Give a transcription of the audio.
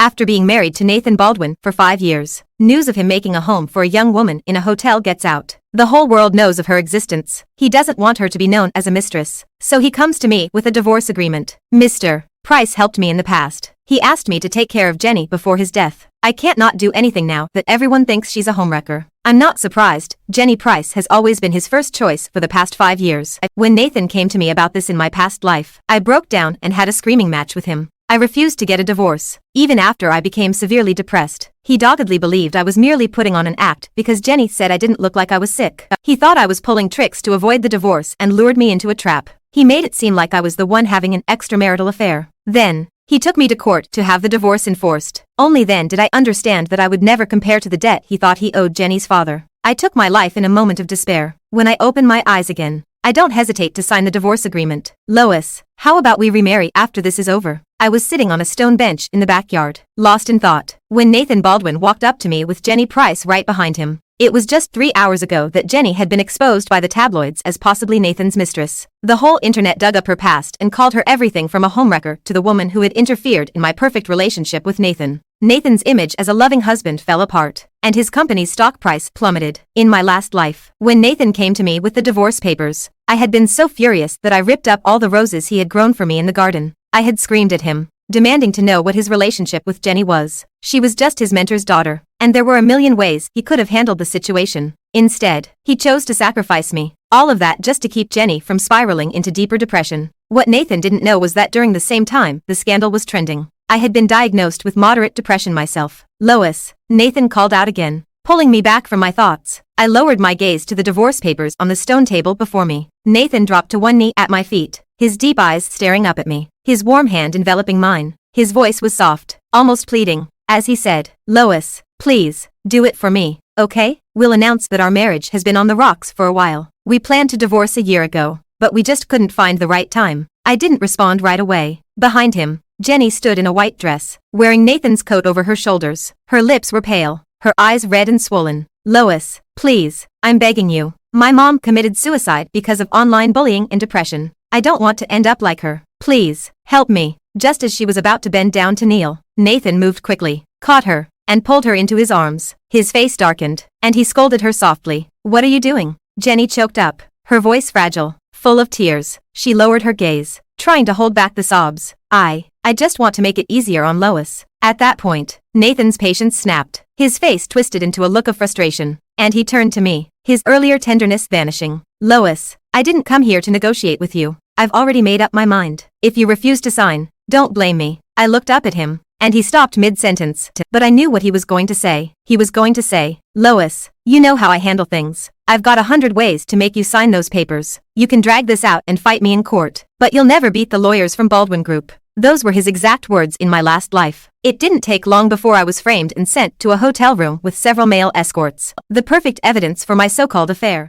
After being married to Nathan Baldwin for 5 years, news of him making a home for a young woman in a hotel gets out. The whole world knows of her existence. He doesn't want her to be known as a mistress, so he comes to me with a divorce agreement. Mr. Price helped me in the past. He asked me to take care of Jenny before his death. I can't not do anything now that everyone thinks she's a homewrecker. I'm not surprised. Jenny Price has always been his first choice for the past 5 years. When Nathan came to me about this in my past life, I broke down and had a screaming match with him. I refused to get a divorce, even after I became severely depressed. He doggedly believed I was merely putting on an act because Jenny said I didn't look like I was sick. He thought I was pulling tricks to avoid the divorce and lured me into a trap. He made it seem like I was the one having an extramarital affair. Then, he took me to court to have the divorce enforced. Only then did I understand that I would never compare to the debt he thought he owed Jenny's father. I took my life in a moment of despair. When I opened my eyes again, I don't hesitate to sign the divorce agreement. Lois, how about we remarry after this is over? I was sitting on a stone bench in the backyard, lost in thought, when Nathan Baldwin walked up to me with Jenny Price right behind him. It was just 3 hours ago that Jenny had been exposed by the tabloids as possibly Nathan's mistress. The whole internet dug up her past and called her everything from a homewrecker to the woman who had interfered in my perfect relationship with Nathan. Nathan's image as a loving husband fell apart, and his company's stock price plummeted. In my last life, when Nathan came to me with the divorce papers, I had been so furious that I ripped up all the roses he had grown for me in the garden. I had screamed at him, demanding to know what his relationship with Jenny was. She was just his mentor's daughter, and there were a million ways he could have handled the situation. Instead, he chose to sacrifice me. All of that just to keep Jenny from spiraling into deeper depression. What Nathan didn't know was that during the same time the scandal was trending, I had been diagnosed with moderate depression myself. Lois, Nathan called out again, pulling me back from my thoughts. I lowered my gaze to the divorce papers on the stone table before me. Nathan dropped to one knee at my feet, his deep eyes staring up at me, his warm hand enveloping mine. His voice was soft, almost pleading, as he said, "Lois, please, do it for me, okay? We'll announce that our marriage has been on the rocks for a while. We planned to divorce a year ago, but we just couldn't find the right time." I didn't respond right away. Behind him, Jenny stood in a white dress, wearing Nathan's coat over her shoulders. Her lips were pale, her eyes red and swollen. "Lois, please, I'm begging you. My mom committed suicide because of online bullying and depression. I don't want to end up like her. Please, help me." Just as she was about to bend down to kneel, Nathan moved quickly, caught her, and pulled her into his arms. His face darkened, and he scolded her softly. "What are you doing?" Jenny choked up, her voice fragile, full of tears. She lowered her gaze, trying to hold back the sobs. I just want to make it easier on Lois." At that point, Nathan's patience snapped. His face twisted into a look of frustration, and he turned to me, his earlier tenderness vanishing. "Lois, I didn't come here to negotiate with you. I've already made up my mind. If you refuse to sign, don't blame me." I looked up at him, and he stopped mid-sentence. But I knew what he was going to say. He was going to say, "Lois, you know how I handle things. I've got 100 ways to make you sign those papers. You can drag this out and fight me in court, but you'll never beat the lawyers from Baldwin Group." Those were his exact words in my last life. It didn't take long before I was framed and sent to a hotel room with several male escorts. The perfect evidence for my so-called affair.